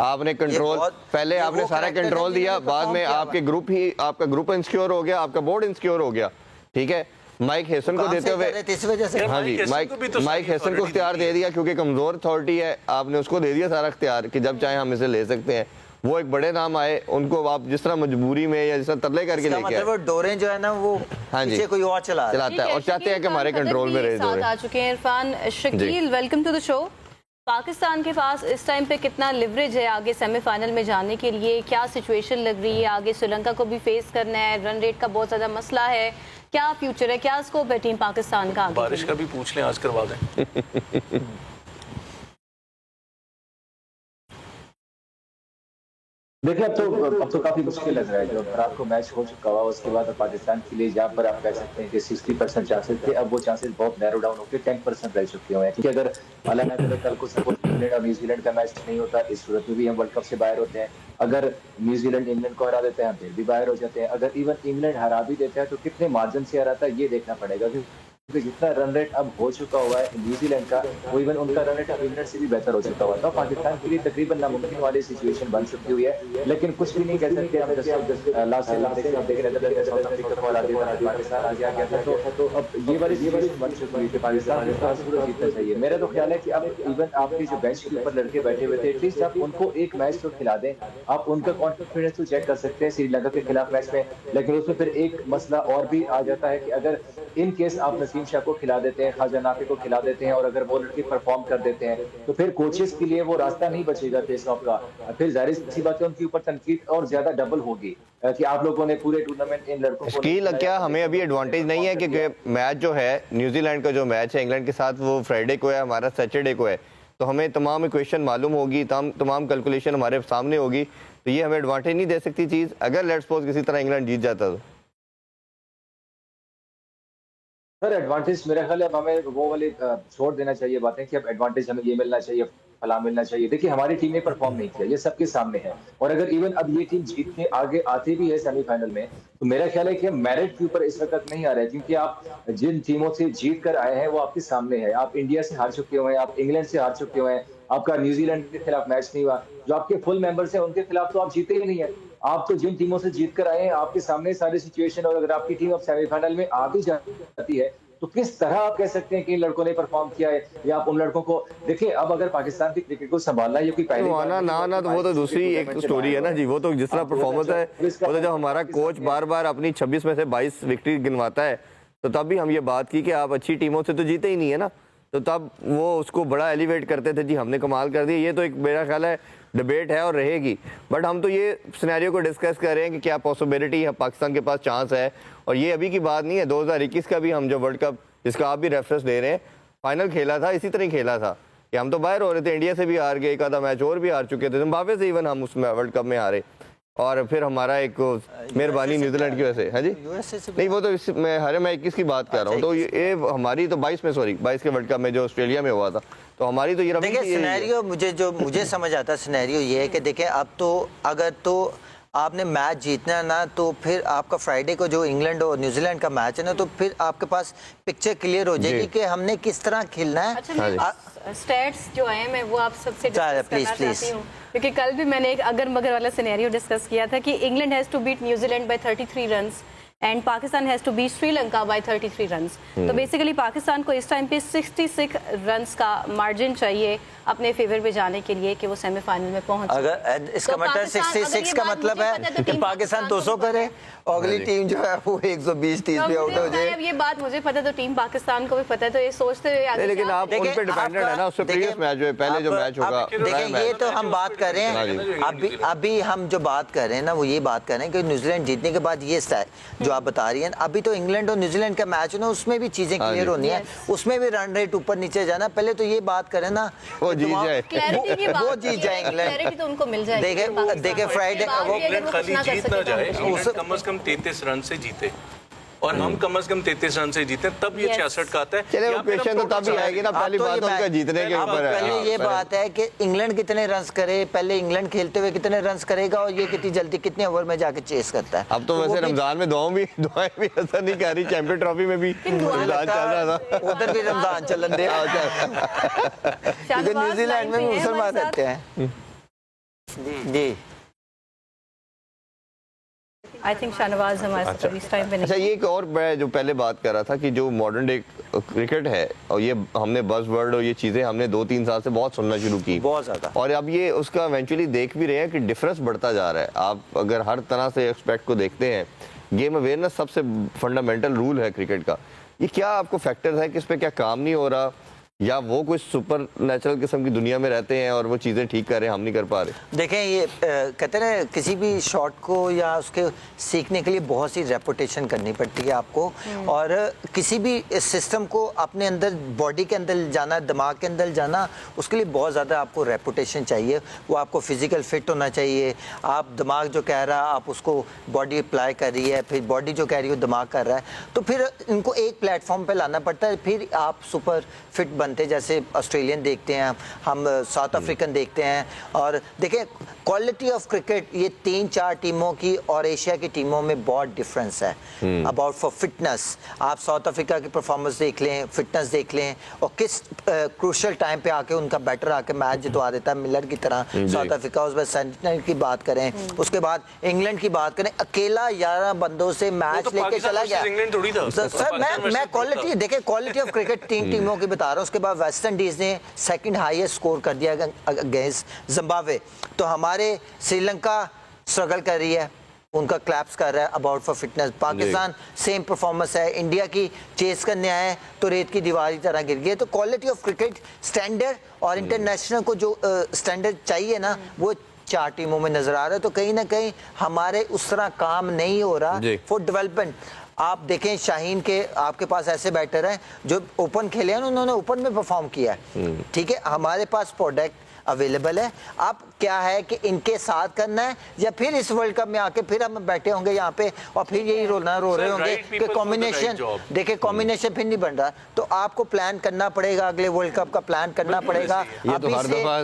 आपने कंट्रोल पहले आपने सारा कंट्रोल दिया, बाद में आपके ग्रुप ही आपका ग्रुप इंसिक्योर हो गया, आपका बोर्ड इंसिक्योर हो गया। ठीक है, माइक हेसन को देते हुए, हाँ जी, माइक हेसन को इख्तियार दे दिया क्योंकि कमजोर अथॉरिटी है, आपने उसको दे दिया सारा इख्तियार कि जब चाहे हम इसे ले सकते हैं। वो एक बड़े नाम आए, उनको आप जिस तरह मजबूरी में या जिस तरह तरले करके लेके आए, वो डोरे जो है ना वो पीछे कोई और चलाता है और चाहते हैं कि हमारे कंट्रोल में रहे। साथ आ चुके हैं Irfan. Shakeel, welcome to the show. Pakistan के पास इस टाइम पे कितना लिवरेज है आगे सेमीफाइनल में जाने के लिए? क्या सिचुएशन लग रही है? आगे श्रीलंका को भी फेस करना है, रन रेट का बहुत ज़्यादा मसला है, क्या फ्यूचर है, क्या स्कोप है टीम पाकिस्तान का? बारिश का भी पूछ लें, आज करवा दें। देखिए, अब तो काफी मुश्किल लग रहा है। जो रात को मैच हो चुका हुआ उसके बाद पाकिस्तान के लिए जहाँ पर आप कह सकते हैं कि 60% चांसेस थे, अब वो चांसेस बहुत नैरो डाउन होकर 10% रह चुके हुए हैं। क्योंकि अगर अल्लाह ना करे कल को सपोज इंग्लैंड और न्यूजीलैंड का मैच नहीं होता, इस सूरत में भी हम वर्ल्ड कप से बाहर होते हैं। अगर न्यूजीलैंड इंग्लैंड को हरा देते हैं फिर भी बाहर हो जाते हैं। अगर इवन इंग्लैंड हरा भी देता है तो कितने मार्जिन से हराता है ये देखना पड़ेगा, क्योंकि जितना रन रेट अब हो चुका हुआ है न्यूजीलैंड का, वो इवन उनका रन रेट अब इंग्लैंड से भी बेहतर हो चुका हुआ था। पाकिस्तान के लिए तकरीबन नामुमकिन वाली सिचुएशन बन चुकी हुई है, लेकिन कुछ भी नहीं कह सकते। हमें लास्ट से पाकिस्तान आ गया था, तो अब ये वाली सिचुएशन बन चुकी है। पाकिस्तान पूरा जीतना चाहिए। मेरा तो ख्याल है कि अब इवन आपके जो बेंच के ऊपर लड़के बैठे हुए थे, एटलीस्ट आप उनको एक मैच तो खिला दें। आप उनका कॉन्फिडेंस तो चेक कर सकते हैं श्रीलंका के खिलाफ मैच में, लेकिन उसमें फिर एक मसला और भी आ जाता है कि अगर इन केस आप नसीम शाह को खिला देते हैं, ख्वाजा नाफी को खिला देते हैं और अगर वो लड़के परफॉर्म कर देते हैं तो फिर कोचेस के लिए वो रास्ता नहीं बचेगा फेस ऑफ का। फिर जाहिर सी बात है उनके ऊपर तनकीद और ज्यादा डबल होगी कि आप लोगों ने पूरे टूर्नामेंट इन लड़कों को स्किल क्या हमें अभी एडवांटेज नहीं है कि मैच जो है न्यूजीलैंड का जो मैच है इंग्लैंड के साथ वो फ्राइडे को है, हमारा सैटरडे को है। तो हमें तमाम इक्वेशन मालूम होगी, तमाम कैलकुलेशन हमारे सामने होगी, तो ये हमें एडवांटेज नहीं दे सकती चीज़। अगर लेट्स सपोज किसी तरह इंग्लैंड जीत जाता तो सर एडवांटेज मेरा ख्याल है अब हमें वो वाले छोड़ देना चाहिए बातें कि अब एडवांटेज हमें ये मिलना चाहिए, फला मिलना चाहिए। देखिए हमारी टीम ने परफॉर्म नहीं किया, ये सबके सामने है। और अगर इवन अब ये टीम जीत के आगे आती भी है सेमीफाइनल में, तो मेरा ख्याल है कि मेरिट के ऊपर इस वक्त नहीं आ रहा है, क्योंकि आप जिन टीमों से जीत कर आए हैं वो आपके सामने है। आप इंडिया से हार चुके हुए हैं, आप इंग्लैंड से हार चुके हुए हैं, आपका न्यूजीलैंड के खिलाफ मैच नहीं हुआ, जो आपके फुल मेंबर्स हैं उनके खिलाफ तो आप जीते ही नहीं है। आप तो जिन टीमों से जीत कर आए हैं आपके सामने सारी सिचुएशन, और अगर आपकी टीम अब सेमीफाइनल में आ भी जाती है तो किस तरह आप कह सकते हैं कि इन लड़कों ने परफॉर्म किया है, या आप उन लड़कों को देखिए। अब अगर पाकिस्तान की क्रिकेट को संभालना है, ये कोई पहली आना ना आना तो वो तो दूसरी एक स्टोरी है ना जी। वो तो जिस तरह परफॉर्मेंस है, वो तो जब हमारा कोच बार बार अपनी 26 में से 22 विकेट गिनवाता है, तो तब भी हम ये बात की कि आप अच्छी टीमों से तो जीते ही नहीं है ना, तो तब वो उसको बड़ा एलिवेट करते थे जी हमने कमाल कर दिया। ये तो एक मेरा ख्याल है डिबेट है और रहेगी, बट हम तो ये सिनेरियो को डिस्कस कर रहे हैं कि क्या पॉसिबिलिटी है, पाकिस्तान के पास चांस है। और ये अभी की बात नहीं है, 2021 का भी हम जो वर्ल्ड कप जिसका आप भी रेफरेंस दे रहे हैं, फाइनल खेला था, इसी तरह खेला था कि हम तो बाहर हो रहे थे, इंडिया से भी हार गए, एक आधा मैच और भी हार चुके थे, जिम्बाब्वे से इवन हम उसमें वर्ल्ड कप में हारे, और फिर हमारा एक मेहरबानी न्यूजीलैंड की वजह से। हाँ जी, नहीं वो तो मैं हरे मैं 21 की बात कर रहा हूँ, तो ये हमारी तो 22 के वर्ल्ड कप में जो ऑस्ट्रेलिया में हुआ था, तो हमारी तो ये देखिए सिनेरियो मुझे समझ आता है। सिनेरियो ये है कि देखिए अब तो अगर तो आपने मैच जीतना है ना, तो फिर आपका फ्राइडे को जो इंग्लैंड और न्यूजीलैंड का मैच है ना, तो फिर आपके पास पिक्चर क्लियर हो जाएगी कि हमने किस तरह खेलना है। अच्छा, स्टैट्स जो है मैं वो आप सबसे डिस्कस प्लीज करना चाहती हूँ, क्योंकि कल भी मैंने एक अगर मगर वाला सिनेरियो डिस्कस किया था कि England has to beat New Zealand by 33 runs and Pakistan has to beat Sri Lanka by 33 runs. तो बेसिकली पाकिस्तान को इस टाइम पे 66 रन्स का मार्जिन चाहिए अपने फेवर में जाने के लिए कि वो सेमीफाइनल में पहुंच। अगर इसका मतलब 66 का मतलब है कि पाकिस्तान 200 करे और अगली टीम जो है वो 120-30 पे आउट हो जाए। ये बात मुझे पता है, तो टीम पाकिस्तान को भी पता है, तो ये सोचते हुए आगे लेकिन आप उन पे डिपेंडेंट है ना, उससे प्रीवियस मैच जो है, पहले जो मैच होगा। देखिए ये तो हम बात कर रहे हैं, अभी हम जो बात कर रहे हैं ना, वो ये बात कर रहे हैं कि न्यूजीलैंड जीतने के बाद ये जो आप बता रही हैं, अभी तो इंग्लैंड और न्यूजीलैंड का मैच है ना, उसमें भी चीजें क्लियर होनी है, उसमें भी रन रेट ऊपर नीचे जाना। पहले तो ये बात करें ना, वो जीत जाए, वो जीत जाए इंग्लैंड, तो उनको मिल जाएगी। देखे फ्राइडे वो इंग्लैंड खाली जीत ना जाए, इंग्लैंड कम से कम 33 रन से जीते और हम कम से कम 33 रन से जीते, तब ये 66 का आता है। चले वो क्वेश्चन तो तब ही आएगी ना, पहली बात उनका जीतने के ऊपर है। पहले ये बात है कि इंग्लैंड कितने रन्स करे, पहले इंग्लैंड खेलते हुए कितने रन्स करेगा और ये कितनी जल्दी कितने ओवर में जाके चेस करता है। अब तो वैसे रमजान में दुआएं भी असर नहीं कर रही, चैंपियन ट्रॉफी में भी रमजान चल रहा था, उधर भी रमजान चलन दे, क्योंकि न्यूजीलैंड में मुसलमान रहते हैं जी। आई थिंक शाहनवाज हमारे साथ इस टाइम पे नहीं। अच्छा, ये एक और मैं जो पहले बात कर रहा था कि जो मॉडर्न डे क्रिकेट है, और ये हमने बज़वर्ड और ये चीज़ें हमने 2-3 साल से बहुत सुनना शुरू की, बहुत ज़्यादा, और अब ये उसका इवेंचुअली देख भी रहे हैं कि डिफरेंस बढ़ता जा रहा है। आप अगर हर तरह से एक्सपेक्ट को देखते हैं, गेम अवेयरनेस सबसे फंडामेंटल रूल है क्रिकेट का। ये क्या आपको फैक्टर है कि इस पर क्या काम नहीं हो रहा, या वो कुछ सुपर नेचुरल किस्म की दुनिया में रहते हैं और वो चीज़ें ठीक कर रहे हैं, हम नहीं कर पा रहे? देखें ये कहते हैं किसी भी शॉट को या उसके सीखने के लिए बहुत सी रेपुटेशन करनी पड़ती है आपको, और किसी भी सिस्टम को अपने अंदर, बॉडी के अंदर जाना, दिमाग के अंदर जाना, उसके लिए बहुत ज़्यादा आपको रेपुटेशन चाहिए। वो आपको फिजिकल फिट होना चाहिए, आप दिमाग जो कह रहा है आप उसको बॉडी अप्लाई कर रही है, फिर बॉडी जो कह रही है दिमाग कर रहा है, तो फिर इनको एक प्लेटफॉर्म पर लाना पड़ता है, फिर आप सुपर फिट बनते। जैसे ऑस्ट्रेलियन देखते हैं हम, साउथ अफ्रीकन देखते हैं, और देखें क्वालिटी ऑफ क्रिकेट ये 3-4 टीमों की और एशिया की टीमों में बहुत डिफरेंस है अबाउट फॉर फिटनेस। आप साउथ अफ्रीका की परफॉर्मेंस देख लें, फिटनेस देख लें, और किस क्रूशल टाइम पे आके उनका बैटर आके मैच जितवा देता है, मिलर की तरह साउथ अफ्रीका। उस बाद सेंटिनल की बात करें, उसके बाद इंग्लैंड की बात करें, अकेला 11 बंदों से मैच लेके चला गया। सर मैं क्वालिटी देखे, क्वालिटी ऑफ क्रिकेट 3 टीमों की बता रहा हूँ। उसके बाद वेस्ट इंडीज ने सेकंड हाईएस्ट स्कोर कर दिया अगेंस्ट जिम्बाब्वे। तो हमारे श्रीलंका स्ट्रगल कर रही है, उनका क्लैप्स कर रहा है about for fitness. Pakistan same performance है, इंडिया की चेस करने आए तो रेत की दीवार की तरह गिर गई। तो क्वालिटी ऑफ क्रिकेट स्टैंडर्ड और इंटरनेशनल को जो स्टैंडर्ड चाहिए ना, वो 4 टीमों में नजर आ रहा है। तो कहीं ना कहीं हमारे उस तरह काम नहीं हो रहा फॉर डेवलपमेंट। आप देखें शाहीन के आपके पास ऐसे बैटर हैं जो ओपन खेले हैं, उन्होंने ओपन में परफॉर्म किया है। ठीक है, हमारे पास प्रोडक्ट अवेलेबल है। अब क्या है कि इनके साथ करना है या फिर इस वर्ल्ड कप में आके फिर हम बैठे होंगे यहाँ पे और फिर यही रो रहे होंगे कि कॉम्बिनेशन, देखिए कॉम्बिनेशन फिर नहीं बन रहा। तो आपको प्लान करना पड़ेगा, अगले वर्ल्ड कप का प्लान करना पड़ेगा। ये तो हर दफा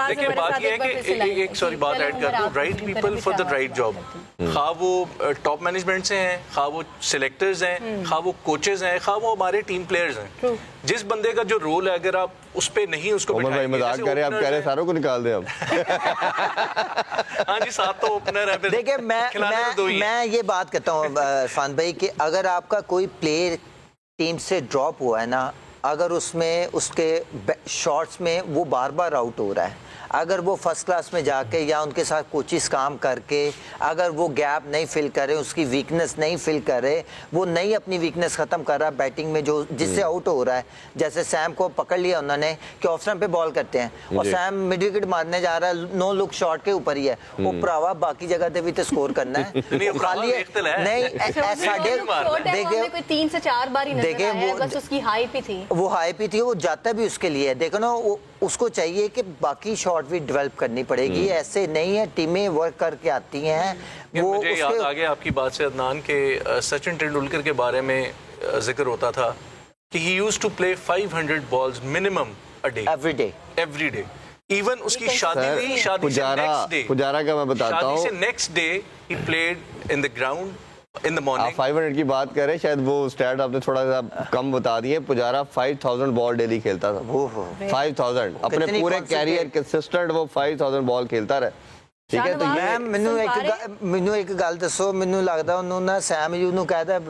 देखिए बात ये है कि एक सॉरी बात ऐड कर दूं, right people for the right job. खा वो टॉप मैनेजमेंट से हैं, खा वो सिलेक्टर्स हैं, खा वो कोचेस हैं, खा वो हमारे टीम प्लेयर्स हैं। जिस बंदे का जो रोल है अगर आप उस पे नहीं उसको उमर भाई मजाक करें, आप कह रहे सारों को निकाल दें हम। हाँ जी, 7 तो ओपनर है। देखिए मैं ये बात कहता हूँ इरफान भाई कि अगर आपका कोई प्लेयर टीम से ड्रॉप हुआ है ना, अगर उसमें उसके शॉट्स में वो बार बार आउट हो रहा है, अगर वो फर्स्ट क्लास में जाके या उनके साथ कोचिस काम करके अगर वो गैप नहीं फिल करे, उसकी वीकनेस नहीं फिल करे, वो नहीं अपनी वीकनेस ख़त्म कर रहा बैटिंग में जो जिससे आउट हो रहा है। जैसे सैम को पकड़ लिया उन्होंने कि ऑफ स्टंप पे बॉल करते हैं और सैम मिड विकेट मारने जा रहा है, नो लुक शॉट के ऊपर ही है वो भरावा, बाकी जगह पे भी तो स्कोर करना है। खाली नहीं देखिए 3 से 4 बार ही नजर आया, बस उसकी हाइप ही थी, वो हाइप ही थी, वो जाता भी उसके लिए। देखो ना, उसको चाहिए कि बाकी शॉट भी डेवलप करनी पड़ेगी। ऐसे नहीं है, टीमें वर्क करके आती हैं। वो मुझे याद आ गया आपकी बात से अदनान के सचिन तेंदुलकर के बारे में जिक्र होता था कि he used to play 500 balls minimum a day, every day. Even उसकी शादी पुजारा का मैं बताता हूँ, शादी से नेक्स्ट डे ही played in the ground in the morning. 500 की बात करें, शायद वो स्टैट आपने थोड़ा सा कम बता दिए। पुजारा 5000 बॉल डेली खेलता था। 5000 अपने पूरे कैरियर कंसिस्टेंट वो 5000 बॉल खेलता रहा। ठीक है, तो ये ਮੈਨੂੰ ਇੱਕ ਗੱਲ ਦੱਸੋ, ਮੈਨੂੰ ਲੱਗਦਾ ਉਹਨੂੰ ਨਾ ਸੈਮ ਯੂ ਨੂੰ ਕਹਿਦਾ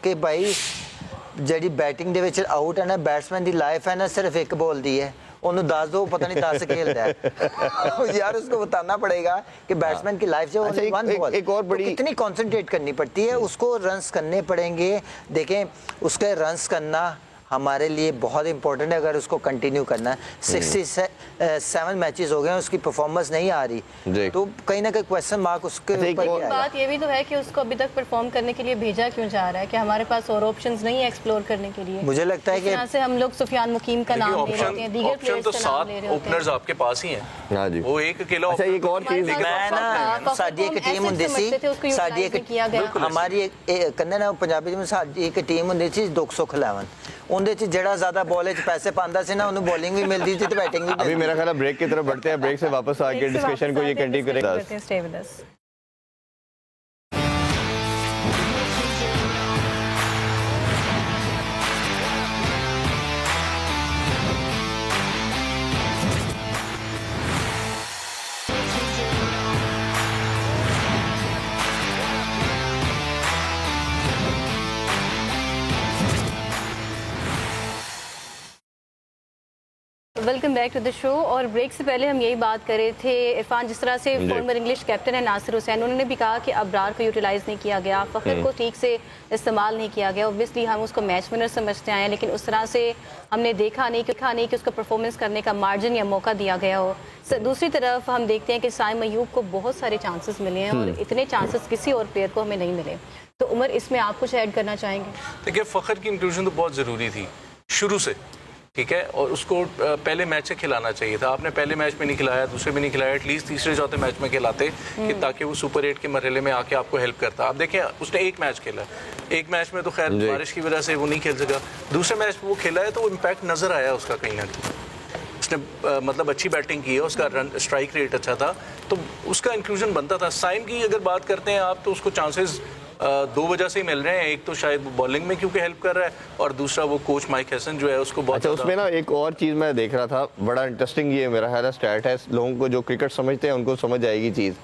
ਕਿ ਭਾਈ ਜਿਹੜੀ ਬੈਟਿੰਗ ਦੇ ਵਿੱਚ ਆਊਟ ਹੈ ਨਾ, ਬੈਟਸਮੈਨ ਦੀ ਲਾਈਫ ਹੈ ਨਾ ਸਿਰਫ ਇੱਕ ਬੋਲ ਦੀ ਹੈ, ਉਹਨੂੰ ਦੱਸ दो, पता नहीं 10 खेलता है। यार उसको बताना पड़ेगा कि बैट्समैन की लाइफ जो एक और बड़ी कितनी कंसंट्रेट करनी पड़ती है, उसको रन्स करने पड़ेंगे। देखें उसके रन्स करना हमारे लिए बहुत इंपॉर्टेंट है अगर उसको कंटिन्यू करना है। 67 मैचेस हो गए हैं, उसकी परफॉर्मेंस नहीं आ रही, तो कहीं ना कहीं क्वेश्चन मार्क उसके ऊपर ही बात ये भी तो है कि उसको अभी तक परफॉर्म करने के लिए भेजा क्यों जा रहा है, कि हमारे पास और ऑप्शंस नहीं है एक्सप्लोर करने के लिए। मुझे लगता है कि यहाँ से हम लोग सुफियान मुकीम का नाम ले रहे हैं, दीगर प्लेयर्स तो का नाम ले 7 रहे होते ओपनर्स आपके पास ही हैं। हाँ जी, वो एक अकेला। अच्छा एक और चीज, मैं ना साडी एक टीम ਹੁੰਦੀ ਸੀ, ਸਾਡੀ ਇੱਕ हमारी ਕਹਿੰਦੇ ਨਾ ਪੰਜਾਬੀ ਵਿੱਚ ਸਾਡੀ ਇੱਕ ਟੀਮ ਹੁੰਦੀ ਸੀ 211, ਉਹਦੇ ਚ ਜਿਹੜਾ ਜ਼ਿਆਦਾ बॉल पैसे पांदा से ना, उन्हें बॉलिंग भी मिलती थी तो बैटिंग भी। अभी मेरा ख्याल है ब्रेक की तरफ बढ़ते हैं, ब्रेक से वापस आके डिस्कशन को ये कंटिन्यू करेंगे। Stay with us. Welcome back to the show. और ब्रेक से पहले हम यही बात कर रहे थे इरफान, जिस तरह से फॉर्मर इंग्लिश कैप्टन है नासिर हुसैन, उन्होंने भी कहा कि अबरार को यूटिलाइज नहीं किया गया, फ़खर को ठीक से इस्तेमाल नहीं किया गया। ऑब्वियसली हम उसको मैच विनर समझते आए हैं, लेकिन उस तरह से हमने देखा नहीं कि उसको परफॉर्मेंस करने का मार्जिन या मौका दिया गया हो। दूसरी तरफ हम देखते हैं कि साइम अयूब को बहुत सारे चांसेस मिले हैं और इतने चांसेस किसी और प्लेयर को हमें नहीं मिले। तो उमर, इसमें आप कुछ ऐड करना चाहेंगे? देखिए, फ़खर की इंक्लूजन तो बहुत ज़रूरी थी शुरू से, ठीक है, और उसको पहले मैच से खिलाना चाहिए था। आपने पहले मैच में नहीं खिलाया, दूसरे में नहीं खिलाया, एटलीस्ट तीसरे चौथे मैच में खिलाते कि ताकि वो सुपर 8 के मरहले में आके आपको हेल्प करता। आप देखें, उसने एक मैच खेला, एक मैच में तो खैर बारिश की वजह से वो नहीं खेल सका, दूसरे मैच में वो खेला है तो वो इम्पैक्ट नज़र आया उसका कहीं ना कहीं। उसने मतलब अच्छी बैटिंग की है, उसका रन स्ट्राइक रेट अच्छा था, तो उसका इंक्लूजन बनता था। साइम की अगर बात करते हैं आप, तो उसको चांसेस 2 वजह से ही मिल रहे हैं। एक तो शायद वो बॉलिंग में क्योंकि हेल्प कर रहा है, और दूसरा वो कोच माइक हैसन जो है उसको बहुत। अच्छा, उसमें ना एक और चीज़ मैं देख रहा था, बड़ा इंटरेस्टिंग, ये मेरा ख्याल है स्टैट है, लोगों को जो क्रिकेट समझते हैं उनको समझ आएगी चीज़।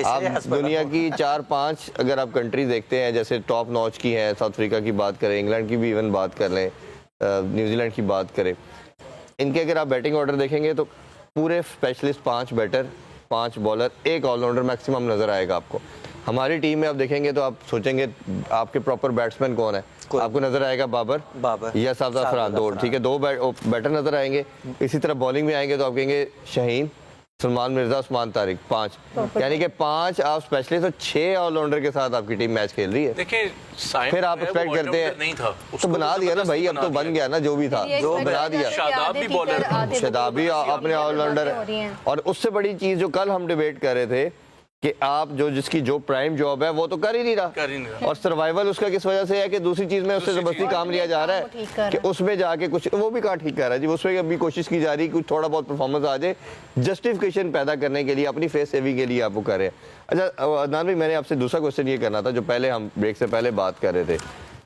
आप दुनिया की 4-5 अगर आप कंट्री देखते हैं, जैसे टॉप नॉच की हैं, साउथ अफ्रीका की बात करें, इंग्लैंड की भी इवन बात कर लें, न्यूजीलैंड की बात करें, इनके अगर आप बैटिंग ऑर्डर देखेंगे तो पूरे specialist 5 batter, 5 bowler, 1 allrounder maximum नजर आएगा आपको। हमारी टीम में आप देखेंगे तो आप सोचेंगे आपके प्रॉपर बैट्समैन कौन है, आपको नजर आएगा बाबर या साफा फरहान, 2 ठीक है, 2 बैटर नजर आएंगे। इसी तरह बॉलिंग में आएंगे तो आप कहेंगे शाहीन, सलमान मिर्जा, उस्मान तारिक, 5, यानी कि 5 आप स्पेशलिस्ट तो 6 ऑलराउंडर के साथ आपकी टीम मैच खेल रही है। देखिए फिर आप एक्सपेक्ट करते हैं नहीं था तो बना दिया ना भाई, अब तो बन गया ना जो भी था, जो बना दिया। शादाब भी बॉलर, शादाब भी अपने ऑलराउंडर, और उससे बड़ी चीज जो कल हम डिबेट कर रहे थे कि आप जिसकी जो प्राइम जॉब है वो तो कर ही नहीं रहा, और सर्वाइवल उसका किस वजह से है कि दूसरी चीज में उससे जबरदस्ती काम लिया जा रहा है कि उसमें जाके कुछ वो भी कहाँ ठीक कर रहा है जी, उसमें अभी कोशिश की जा रही है कुछ थोड़ा बहुत परफॉर्मेंस आ जाए, जस्टिफिकेशन पैदा करने के लिए, अपनी फेस सेविंग के लिए आप वो कर रहे हैं। अच्छा अदनान भाई, मैंने आपसे दूसरा क्वेश्चन ये करना था, जो पहले हम ब्रेक से पहले बात कर रहे थे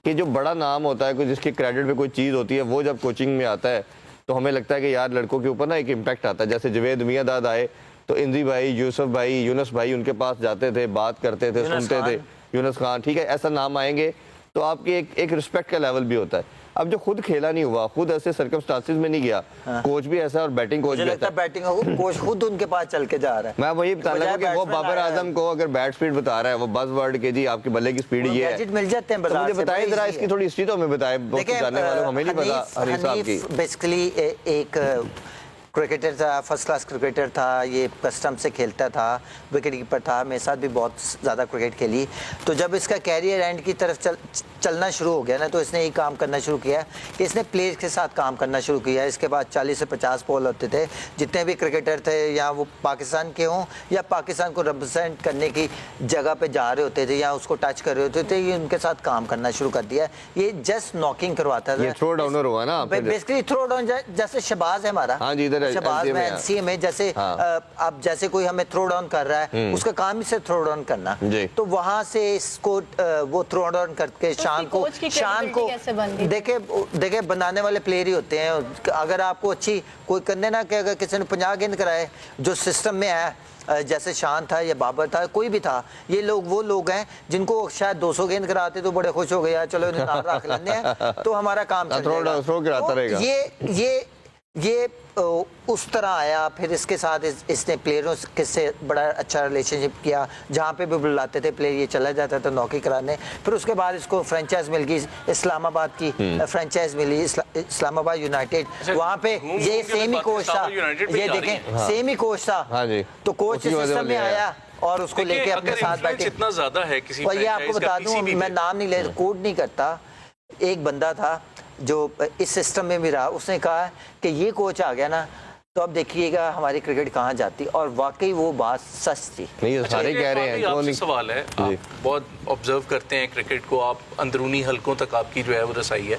कि जो बड़ा नाम होता है, कोई जिसके क्रेडिट पे कोई चीज़ होती है, वो जब कोचिंग में आता है तो हमें लगता है कि यार लड़कों के ऊपर ना एक इम्पैक्ट आता है। जैसे जवेद मियाँदाद आए तो इंदी भाई, यूसुफ भाई, यूनुस भाई उनके पास जाते थे, बात करते थे, सुनते थे, यूनुस खान, ठीक है, ऐसा नाम आएंगे तो आपकी एक रिस्पेक्ट का लेवल भी होता है। अब जो खुद खेला नहीं हुआ, खुद ऐसे सर्कमस्टांसेस में नहीं गया, कोच भी ऐसा और बैटिंग कोच भी ऐसा, बैटिंग कोच खुद उनके पास चल के जा रहा है। मैं वही बता रहा हूँ कि वो बाबर आजम को अगर बैट स्पीड बता रहा है, वो बस वर्ड के जी आपके बल्ले की स्पीड ये है, मिल जाते हैं, तो मुझे बताइए जरा इसकी थोड़ी हिस्ट्री तो हमें बताए, जानने वालों हमें नहीं पता हनीफ साहब की। बेसिकली एक क्रिकेटर था, फर्स्ट क्लास क्रिकेटर था, ये कस्टम से खेलता था, विकेट कीपर था, मेरे साथ भी बहुत ज़्यादा क्रिकेट खेली। तो जब इसका कैरियर एंड की तरफ चलना शुरू हो गया ना, तो इसने ये काम करना शुरू किया कि इसने प्लेयर्स के साथ काम करना शुरू किया। इसके बाद 40 से 50 बॉल होते थे, जितने भी क्रिकेटर थे, या वो पाकिस्तान के हों या पाकिस्तान को रिप्रेजेंट करने की जगह पे जा रहे होते थे या उसको टच कर रहे होते थे, ये उनके साथ काम करना शुरू कर दिया। ये जस्ट नॉकिंग करवाता था, ये थ्रो डाउनर हुआ ना बेसिकली थ्रो डाउन, जैसे शहबाज है हमारा, हाँ जी, इधर शहबाज में एनसीए में जैसे अब जैसे कोई हमें थ्रो डाउन कर रहा है, उसका काम ही से थ्रो डाउन करना, तो वहां से इसको वो थ्रो डाउन करके शान को देखे बनाने वाले प्लेयर ही होते हैं। अगर आपको अच्छी कोई करने ना कि अगर किसी ने 50 गेंद कराए जो सिस्टम में है, जैसे शान था या बाबर था, कोई भी था, ये लोग वो लोग हैं जिनको शायद 200 गेंद कराते तो बड़े खुश हो गए यार, चलो इन्हें नाम रख लेते हैं तो हमारा काम चल जाएगा। ये उस तरह आया। फिर इसके साथ इसने प्लेयरों से बड़ा अच्छा रिलेशनशिप किया, जहाँ पे भी बुलाते थे प्लेयर ये चला जाता था नौकरी कराने। फिर उसके बाद इसको फ्रेंचाइज मिल गई, इस्लामाबाद की फ्रेंचाइज मिली, इस्लामाबाद यूनाइटेड, वहाँ पे ये सेम ही कोच था, ये देखें सेम ही कोच था, तो कोच इस सिस्टम में आया और उसको लेके अपने साथ बैठे। इतना ज्यादा है किसी, और ये आपको बता दूं, मैं नाम नहीं ले, कोड नहीं करता, एक बंदा था जो इस सिस्टम में भी रहा, उसने कहा कि ये कोच आ गया ना तो अब देखिएगा हमारी क्रिकेट कहाँ जाती, और वाकई वो बात सच थी। नहीं सारे कह रहे हैं। आपसे सवाल है, आप बहुत ऑब्जर्व करते हैं क्रिकेट को, आप अंदरूनी हलकों तक आपकी जो है वो रसाई है,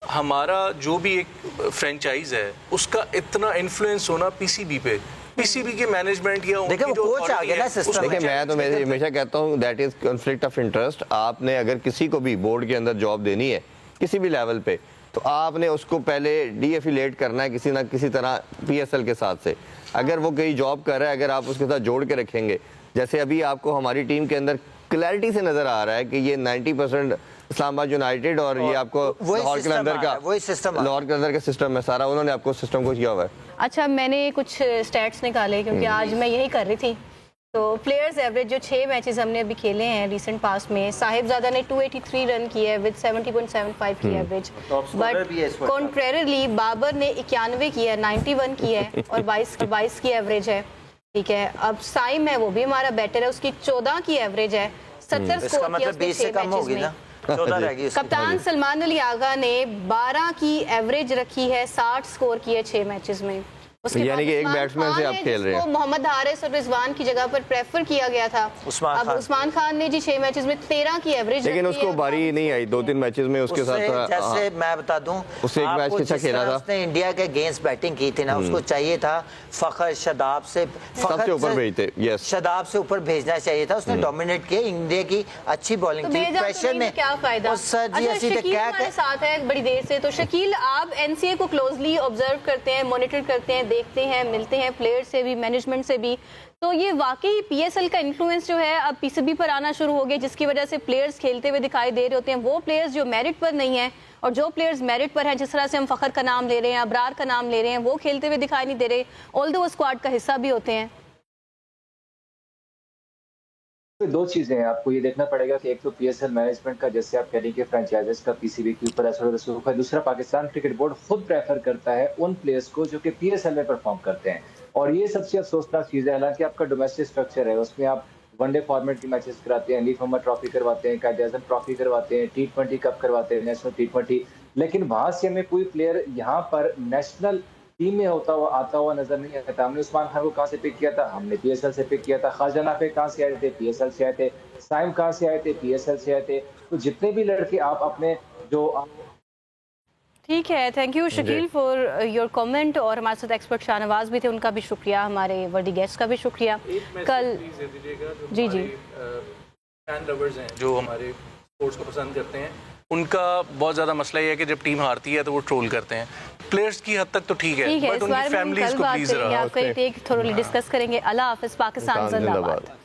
हमारा जो भी एक फ्रेंचाइज है उसका इतना इन्फ्लुएंस होना पीसीबी पे, पीसीबी के मैनेजमेंट या देखिए वो कोच आ गया ना सिस्टम। देखिए मैं तो हमेशा कहता हूँ that is conflict of interest. आपने अगर किसी को भी बोर्ड के अंदर जॉब देनी है किसी भी लेवल पे, तो आपने उसको पहले डीएफिलेट करना है किसी ना किसी तरह पीएसएल के साथ से। अगर वो कहीं जॉब कर रहा है, अगर आप उसके साथ जोड़ के रखेंगे, जैसे अभी आपको हमारी टीम के अंदर क्लैरिटी से नजर आ रहा है कि ये 90% इस्लामाबाद यूनाइटेड और ये आपको लाहौर के अंदर का सिस्टम है सारा, उन्होंने आपको सिस्टम को किया हुआ है। अच्छा, मैंने कुछ स्टैट्स निकाले क्योंकि आज मैं यही कर रही थी। तो प्लेयर्स एवरेज जो 6 मैचेस हमने अभी खेले हैं रिसेंट पास्ट में, साहिबजादा ने 283 रन किए हैं विद 70.75 की एवरेज, बट कॉन्ट्रेरली बाबर ने 91 किया है, 91 किया है और 22 की एवरेज है। ठीक है, अब साइम है वो भी हमारा बेटर है, उसकी 14 की एवरेज है, 70 स्कोर किया उसने 6 मैचेस में। कप्तान सलमान अली आगा ने 12 की एवरेज रखी है, 60 स्कोर किए 6 मैचेस में। यानी कि एक बैट्समैन से आप खेल रहे हैं। मोहम्मद हारिस और रिजवान की जगह पर प्रेफर किया गया था। अब उस्मान खान ने जी 6 मैचेस में 13 की एवरेज, लेकिन उसको बारी नहीं आई 2-3 मैचेस में उसके साथ। जैसे मैं बता दूं, उससे एक मैच अच्छा खेला था, उसने इंडिया के अगेंस्ट बैटिंग की थी ना, उसको चाहिए था फखर शादाब से सबसे ऊपर भेजते, यस शादाब से ऊपर भेजना चाहिए था। उसने डोमिनेट किया, इंडिया की अच्छी बॉलिंग थी, प्रेशर में क्या फायदा। शकील हमारे साथ है बड़ी देर से, तो शकील आप एनसीए को क्लोजली ऑब्जर्व करते हैं, मॉनिटर करते हैं, देखते हैं, मिलते हैं प्लेयर से भी, मैनेजमेंट से भी, तो ये वाकई पीएसएल का इन्फ्लुएंस जो है अब पीसीबी पर आना शुरू हो गया, जिसकी वजह से प्लेयर्स खेलते हुए दिखाई दे रहे होते हैं। वो प्लेयर्स जो मेरिट पर नहीं है और जो प्लेयर्स मेरिट पर हैं, जिस तरह से हम फखर का नाम ले रहे हैं, अबरार का नाम ले रहे हैं, वो खेलते हुए दिखाई नहीं दे रहे, ऑल्दो वो स्क्वाड का हिस्सा भी होते हैं। दो चीजें हैं, आपको ये देखना पड़ेगा कि एक तो पीएसएल मैनेजमेंट का, जैसे आप कह रही कि फ्रेंचाइजेस का पीसीबी के ऊपर असर रसूख है, दूसरा पाकिस्तान क्रिकेट बोर्ड खुद प्रेफर करता है उन प्लेयर्स को जो कि पीएसएल में परफॉर्म करते हैं। और ये सबसे अफसोसनाक चीज़ है। हालांकि आपका डोमेस्टिक स्ट्रक्चर है, उसमें आप वनडे फॉर्मेट की मैचेस कराते हैं, लीफ मोहम्मद ट्रॉफी करवाते हैं, कायद-ए-आज़म ट्रॉफी करवाते हैं, T20 कप करवाते हैं, नेशनल T20, लेकिन वहां से हमें कोई प्लेयर यहाँ पर नेशनल टीम में आता हुआ नजर नहीं आता। हमने उस्मान खान को कहाँ से पिक किया था? हमने PSL से पिक किया था। ख्वाजा नाफे कहाँ से आए थे? PSL से आए थे। साइम कहाँ से आए थे? PSL से आए थे। तो जितने भी लड़के आप अपने जो ठीक है, thank you Shakeel for your comment. और हमारे साथ एक्सपर्ट शाहनवाज भी थे, उनका भी शुक्रिया, हमारे वर्दी गेस्ट का भी शुक्रिया। कल जी जी फैन लवर्स हैं जो हमारे स्पोर्ट्स को पसंद करते हैं, उनका बहुत ज़्यादा मसला ये है कि जब टीम हारती है तो वो ट्रोल करते हैं। प्लेयर्स की हद तक तो ठीक है, ठीक है, बट इस उनकी बारे में हम फैमिलीज कल को बात प्लीज करेंगे, आपका ये टेक थोड़ा डिस्कस करेंगे। अल्लाह हाफिज़, पाकिस्तान जिंदाबाद।